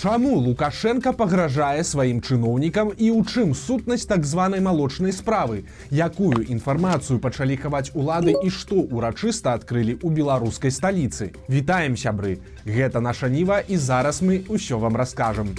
Чаму Лукашенко пагражае сваім чыноўнікам і ў чым сутнасць так званай малочнай справы? Якую інфармацыю пачалі хаваць улады і што урачыста адкрылі ў беларускай сталіцы? Вітаем, сябры! Гэта наша Ніва і зараз мы ўсё вам раскажам.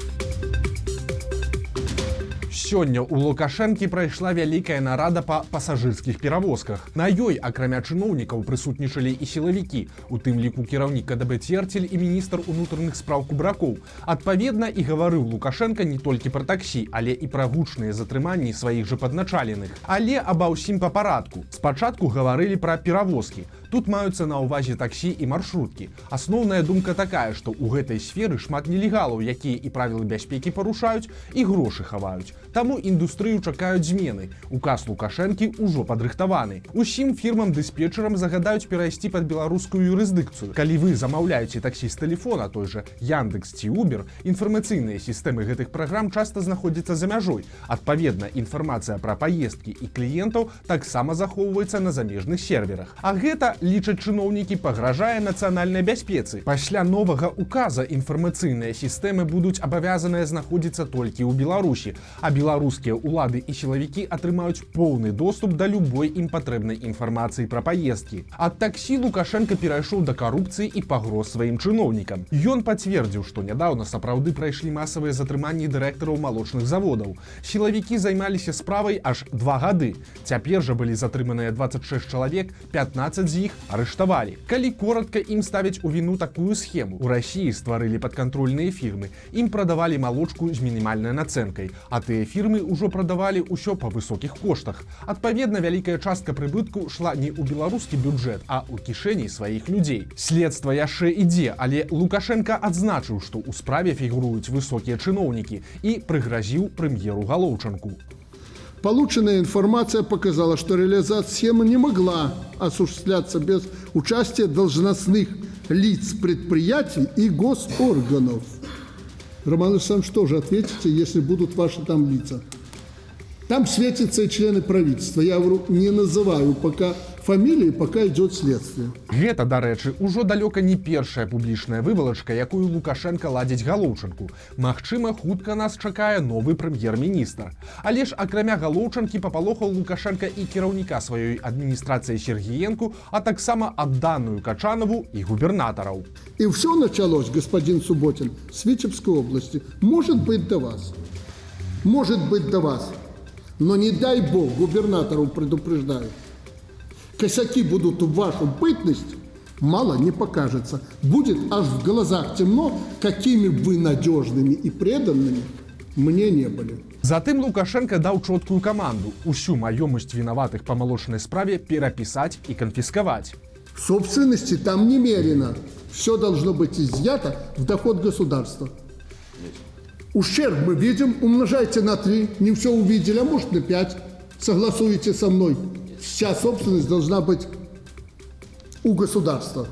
Сёння ў Лукашэнкі прайшла вялікая нарада па пасажырскіх перавозках. На ёй, акрамя чыноўнікаў, прысутнічалі і сілавікі, у тым ліку кіраўнік КДБ Церцель і міністр унутраных спраў Кубракоў. Адпаведна, і гаварыў Лукашенка не толькі пра таксі, але і пра гучныя затрыманні сваіх жа падначаленых. Але аба ўсім па парадку. Спачатку гаварылі пра перавозкі. Тут маюцца на ўвазе таксі і маршруткі. Асноўная думка такая, што ў гэтай сферы шмат нелегалаў, якія і правілы бяспекі парушаюць, і грошы хаваюць. Таму індустрыю чакаюць змены. Указ Лукашэнкі ўжо падрыхтаваны. Усім фірмам-дыспетчарам загадаюць перайсці пад беларускую юрысдыкцыю. Калі вы замаўляеце таксі з тэлефона, той жа Яндекс ці Uber, інфармацыйныя сістэмы гэтых праграм часта знаходзяцца за мяжой. Адпаведна, інфармацыя пра паездкі і кліентаў таксама захоўваецца на замежных серверах. А гэта, лічаць чыноўнікі, пагражае нацыянальнай бяспецы. Пасля новага указа інфармацыйныя сістэмы будуць абавязаныя знаходзіцца толькі ў Беларусі, а беларускія ўлады і сілавікі атрымаюць поўны доступ да любой ім патрэбнай інфармацыі пра паездкі. Ад таксі Лукашенко перайшоў да карупцыі і пагроз сваім чыноўнікам. Ён пацвердзіў, што нядаўна сапраўды прайшлі масавыя затрыманні дырэктараў малочных заводаў. Сілавікі займаліся справай аж 2 гады. Цяпер жа былі затрыманыя 26 чалавек, 15 з іх арыштавалі. Калі коратка, ім ставяць у віну такую схему. У Расіі стварылі падкантрольныя фірмы. Ім прадавалі малочку з мінімальнай нацэнкай, а тыя фірмы ўжо прадавалі ўсё па высокіх коштах. Адпаведна, вялікая частка прыбытку шла не ў беларускі бюджэт, а ў кішэні сваіх людзей. Следства яшчэ ідзе, але Лукашенко адзначыў, што ў справе фігуруюць высокія чыноўнікі і прыгразіў прэм'еру Галоўчанку. Полученная информация показала, что реализация схемы не могла осуществляться без участия должностных лиц предприятий и госорганов. Роман Александрович, что же ответите, если будут ваши там лица? Там светятся и члены правительства. Я говорю, не называю пока фаміліі, пока идет следствие. Гэта, дарэчы, ужо далёка не першая публічная вывалачка, якую Лукашенко ладзіць Галоўчанку. Магчыма, хутка нас чакае новы прэм'ер-міністр. Але ж, акрамя Галоўчанкі, папалохаў Лукашенко і кіраўніка сваёй адміністрацыі Сергіенку, а таксама адданую Качанову і губернатараў. И все началось, господин Субботин, с Витебской области. Может быть, до вас. Может быть, до вас. Но не дай бог, губернатору предупреждаю. Косяки будут в вашу бытность, мало не покажется. Будет аж в глазах темно, какими вы надежными и преданными мне не были. Затым Лукашенко даў чоткую каманду усю маёмасць вінаватых па малочнай справе перапісаць і канфіскаваць. Собственности там немерено. Все должно быть изъято в доход государства. Ущерб мы видим, умножайте на 3, не все увидели, а может на 5. Согласуете со мной. Вся собственность должна быть у государства.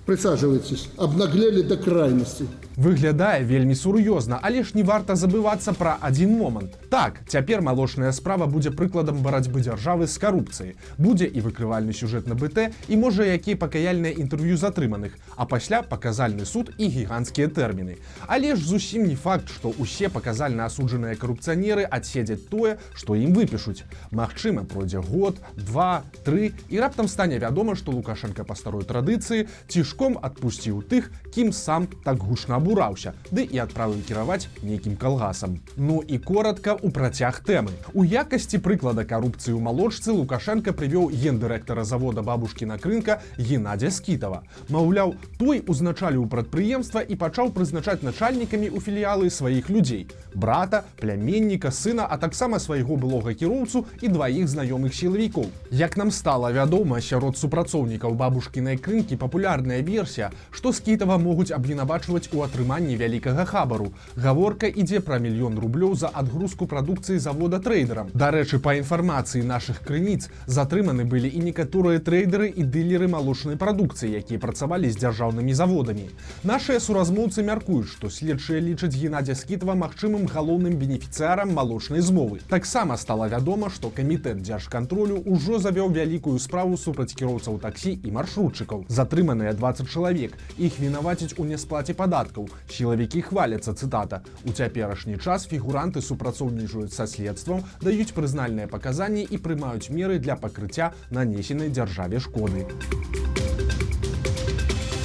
Присаживайтесь. Обнаглели до крайности. Выглядае вельмі сур'ёзна, але ж не варта забывацца пра адзін момант. Так, цяпер малочная справа будзе прыкладам барацьбы дзяржавы з карупцыяй. Будзе і выкрывальны сюжэт на БТ, і можа якія пакаяльныя інтэрв'ю затрыманых, а пасля паказальны суд і гіганцкія тэрміны. Але ж зусім не факт, што ўсе паказальна асуджаныя карупцыянеры адседзяць тое, што ім выпішуць. Магчыма, пройдзе год, 2, 3, і раптам стане вядома, што Лукашенко па старой традыцыі цішком адпусціў тых, кім сам так гучна абураўся, ды і адправіў кіраваць нейкім калгасам. Ну і коратка ў працяг тэмы. У якасці прыклада карупцыі ў малочцы Лукашенко прывёў гендырэктара завода Бабушкіна Крынка Геннадзя Скітава. Маўляў, той узначаліў прадпрыемства і пачаў прызначаць начальнікамі ў філіялы сваіх людзей: брата, пляменніка, сына, а таксама свайго былога кіроўцу і 2 знаёмых сілавікоў. Як нам стала вядома, сярод супрацоўнікаў Бабушкінай Крынкі папулярная версія, што Скітава могуць абвінавачваць у атрыманні вялікага хабару. Гаворка ідзе пра 1 000 000 рублёў за адгрузку прадукцыі завода трэйдерам. Дарэчы, па інфармацыі нашых крыніц, затрыманы былі і некаторыя трэйдеры і дылеры малочнай прадукцыі, якія працавалі з дзяржаўнымі заводамі. Нашыя суразмоўцы мяркуюць, што следчыя лічаць Геннадзя Скітава магчымым галоўным бенефіцыярам малочнай змовы. Таксама стала вядома, што камітэт дзяржкантролю ўжо завёў вялікую справу супраць кіроўцаў таксі і маршрутчыкаў. Затрыманыя 20 чалавек. Іх вінавацяць у нясплаце падаткаў, пенсіянераў. Сілавікі хваляцца, цытата: «У цяперашні час фігуранты супрацоўнічаюць са следствам, даюць прызнальныя паказанні і прымаюць меры для пакрыцця нанесенай дзяржаве шкоды».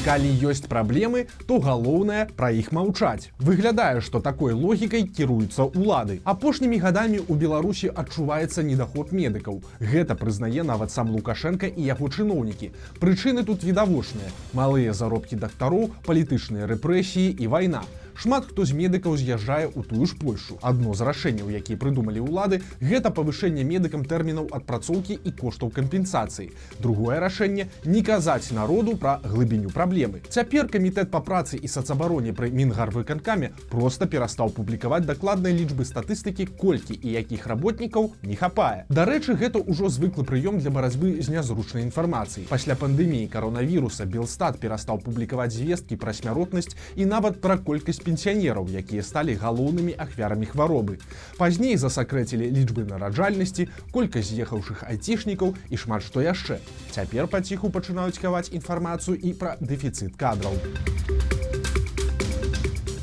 Калі ёсць праблемы, то галоўнае пра іх маўчаць. Выглядае, што такой логікай кіруюцца ўлады. Апошнімі гадамі ў Беларусі адчуваецца недахоп медыкаў. Гэта прызнае нават сам Лукашенка і яго чыноўнікі. Прычыны тут відавочныя: малыя заробкі дактароў, палітычныя рэпрэсіі і вайна. Шмат хто з медыкаў з'язджае ў тую ж Польшу. Адно з рашэнняў, якія прыдумалі ўлады, гэта павышэнне медыкам тэрмінаў адпрацоўкі і коштаў кампенсацыі. Другое рашэнне – не казаць народу пра глыбіню праблемы. Цяпер камітэт па працы і сацабароне пры Мінгарвыканкаме проста перастаў публікаваць дакладныя лічбы статыстыкі, колькі і якіх работнікаў не хапае. Дарэчы, гэта ўжо звыклы прыём для барацьбы з нязручнай інфармацыяй. Пасля пандэміі каронавіруса Белстат перастаў публікаваць звесткі пра смяротнасць і нават пра колькасць пенсіянераў, якія сталі галоўнымі ахвярамі хваробы. Пазней засакрэцілі лічбы нараджальнасці, колькасць з'ехаўшых айцішнікаў і шмат што яшчэ. Цяпер паціху пачынаюць хаваць інфармацыю і пра дэфіцыт кадраў.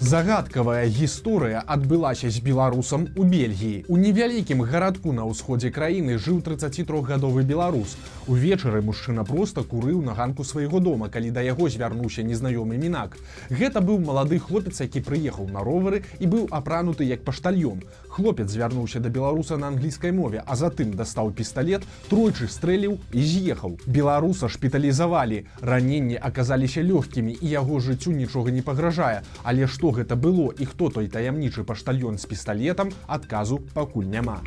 Загадкавая гісторыя адбылася з беларусам у Бельгіі. У невялікім гарадку на ўсходзе краіны жыў 33гадовы беларус. Увечары мужчына проста курыў на ганку свайго дома, калі да яго звярнуўся незнаёмы мінак. Гэта быў малады хлопец, які прыехаў на ровары і быў апрануты як паштальён. Хлопец звярнуўся да беларуса на англійскай мове, а затым дастаў пісталет, тройчы стрэліў і з'ехаў. Беларуса шпіталізавалі. Раненні аказаліся лёгкімі і яго жыццю нічога не пагражае. Але што гэта было і хто той таямнічы паштальён з пісталетам, адказу пакуль няма.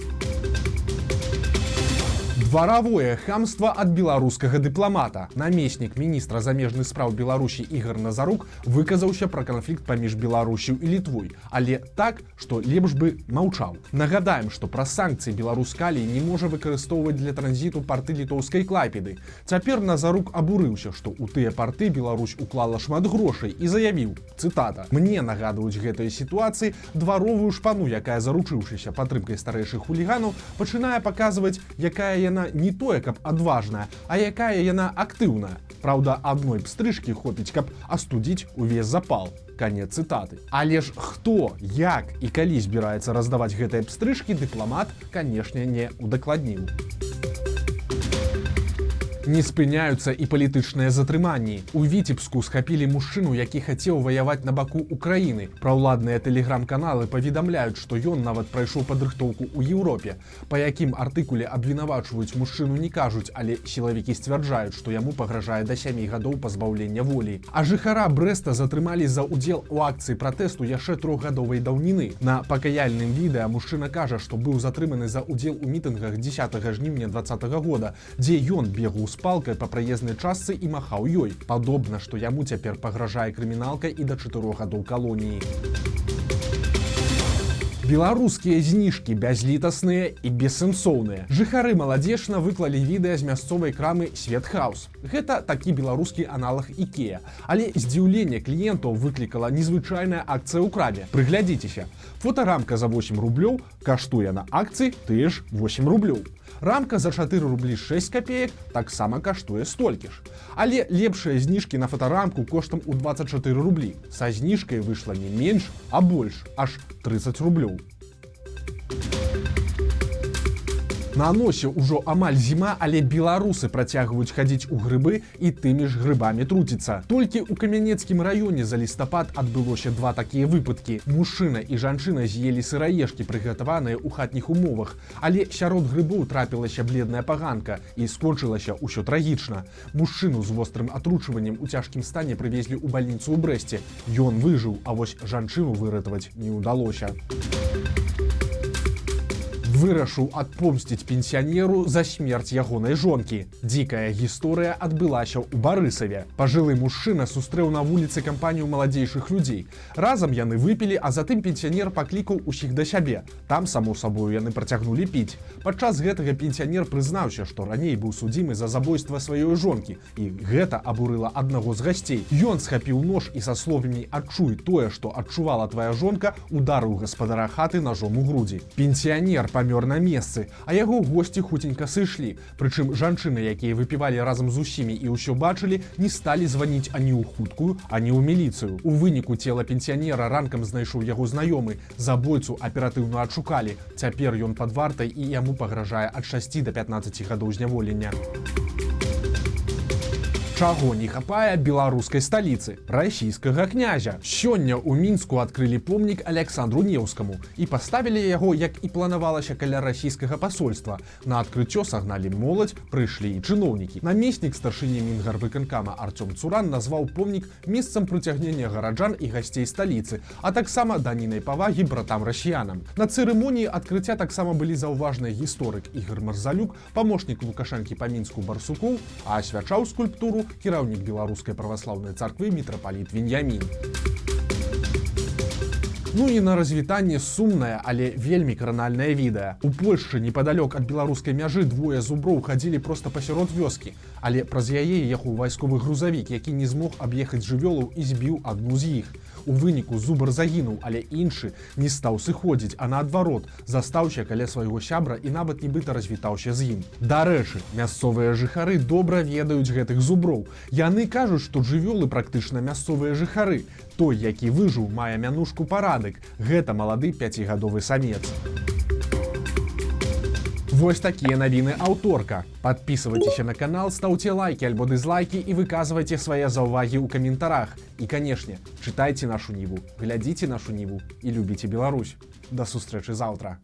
Дваравое хамства ад беларускага дыпламата. Намеснік міністра замежных спраў Беларусі Ігор Назарук выказаўся пра канфлікт паміж Беларусю і Літвой, але так, што лепш бы маўчаў. Нагадаем, што праз санкцыі Беларусь калій не можа выкарыстоўваць для транзіту парты літоўскай Клайпеды. Цяпер Назарук абурыўся, што ў тыя парты Беларусь уклала шмат грошай і заявіў, цытата: «Мне нагадваюць гэтыя сітуацыі дваровую шпану, якая, заручыўшыся падтрымкай старэйшых хуліганаў, пачынае паказваць, якая яна не тое, каб адважная, а якая яна актыўная. Праўда, адной пстрыжкі хопіць, каб астудзіць увесь запал». Канец цытаты. Але ж хто, як і калі збіраецца раздаваць гэтыя пстрыжкі, дыпламат, канешне, не удакладніў. Не спыняюцца і палітычныя затрыманні. У Віцебску схапілі мужчыну, які хацеў ваяваць на баку Украіны. Праўладныя тэлеграм-каналы паведамляюць, што ён нават прайшоў падрыхтоўку ў Еўропе. Па якім артыкуле абвінавачваюць мужчыну, не кажуць, але сілавікі сцвярджаюць, што яму пагражае да 7 гадоў пазбаўлення волі. А жыхара Брэста затрымалі за ўдзел у акцыі пратэсту яшчэ 3гадовай даўніны. На пакаяльным відэа мужчына кажа, што быў затрыманы за ўдзел у мітынгах 10 жніўня 2020 года, дзе ён бегаў з палкай па праезнай частцы і махаў ёй. Падобна, што яму цяпер пагражае крыміналка і да 4 гадоў калоніі. Беларускія зніжкі бязлітасныя і бессэнсоўныя. Жыхары Маладзечна выклалі відэа з мясцовай крамы Светхаус. Гэта такі беларускі аналаг Ікея. Але здзіўленне кліентаў выклікала незвычайная акцыя ў краме. Прыглядзіцеся. Фотарамка за 8 рублёў каштуе на акцыі тыя ж 8 рублёў. Рамка за 4 рублі 6 копеек таксама каштуе столькі ж. Але лепшыя зніжкі на фотарамку коштам у 24 рублі. Са зніжкай выйшла не менш, а больш, аж 30 рублёў. На носе ўжо амаль зіма, але беларусы працягваюць хадзіць у грыбы і тымі ж грыбамі труціцца. Толькі ў Камянецкім раёне за лістапад адбылося 2 такія выпадкі. Мужчына і жанчына з'елі сыраежкі, прыгатаваныя ў хатніх умовах, але сярод грыбоў трапілася бледная паганка і скончылася ўсё трагічна. Мужчыну з вострым атручваннем у цяжкім стане прывезлі ў бальніцу ў Брэсце. Ён выжыў, а вось жанчыну выратаваць не ўдалося. Вырашыў адпомсціць пенсіянеру за смерць ягонай жонкі. Дзікая гісторыя адбылася ў Барысаве. Пажылы мужчына сустрэў на вуліцы кампанію маладзейшых людзей. Разам яны выпілі, а затым пенсіянер паклікаў усіх да сябе. Там, само сабою, яны працягнулі піць. Падчас гэтага пенсіянер прызнаўся, што раней быў судзімы за забойства сваёй жонкі, і гэта абурыла аднаго з гасцей. Ён схапіў нож і са словамі «Адчуй тое, што адчувала твая жонка», ударыў гаспадара хаты ножом у грудзі. Пенсіянер памёр памёр на месцы, а яго госці хуценька сышлі. Прычым жанчыны, якія выпівалі разам з усімі і ўсё бачылі, не сталі званіць ані ў хуткую, ані ў міліцыю. У выніку цела пенсіянера ранкам знайшоў яго знаёмы. Забойцу аператыўна адшукалі. Цяпер ён пад вартай і яму пагражае ад 6 до 15 гадоў зняволення. Чаго не хапае беларускай сталіцы? Расійскага князя. Сёння ў Мінску адкрылі помнік Александру Неўскаму і паставілі яго, як і планавалася, каля расійскага пасольства. На адкрыццё сагналі моладзь, прыйшлі і чыноўнікі. Намеснік старшыні Мінгарвыканкама Артём Цуран назваў помнік месцам прыцягнення гараджан і гасцей сталіцы, а таксама данінай павагі братам-расіянам. На цырымоніі адкрыцця таксама былі заўважныя гісторык Ігор Марзалюк, памочнік Лукашэнкі па Мінску Барсукоў, а асвячаў скульптуру кіраўнік беларускай праваслаўнай царквы мітрапаліт Веньямін. Ну і на развітанне сумнае, але вельмі кранальнае відэа. У Польшчы непадалёк ад беларускай мяжы двое зуброў хадзілі проста пасярод вёскі, але праз яе ехаў вайсковы грузавік, які не змог аб'ехаць жывёлаў і збіў адну з іх. У выніку зубр загінуў, але іншы не стаў сыходзіць, а наадварот, застаўся каля свайго сябра і нават нібыта развітаўся з ім. Дарэчы, мясцовыя жыхары добра ведаюць гэтых зуброў. Яны кажуць, што жывёлы практычна мясцовыя жыхары. Той, які выжыў, мае мянушку парадак. Гэта малады 5гадовы самец. Вось такія навіны аўторка. Падпісывайцеся на канал, стаўце лайкі альбо дызлайкі і выказвайце свае заўвагі ў каментарах. І, канешне, чытайце нашу Ніву, глядзіце нашу Ніву і любіце Беларусь. Да сустрэчы заўтра.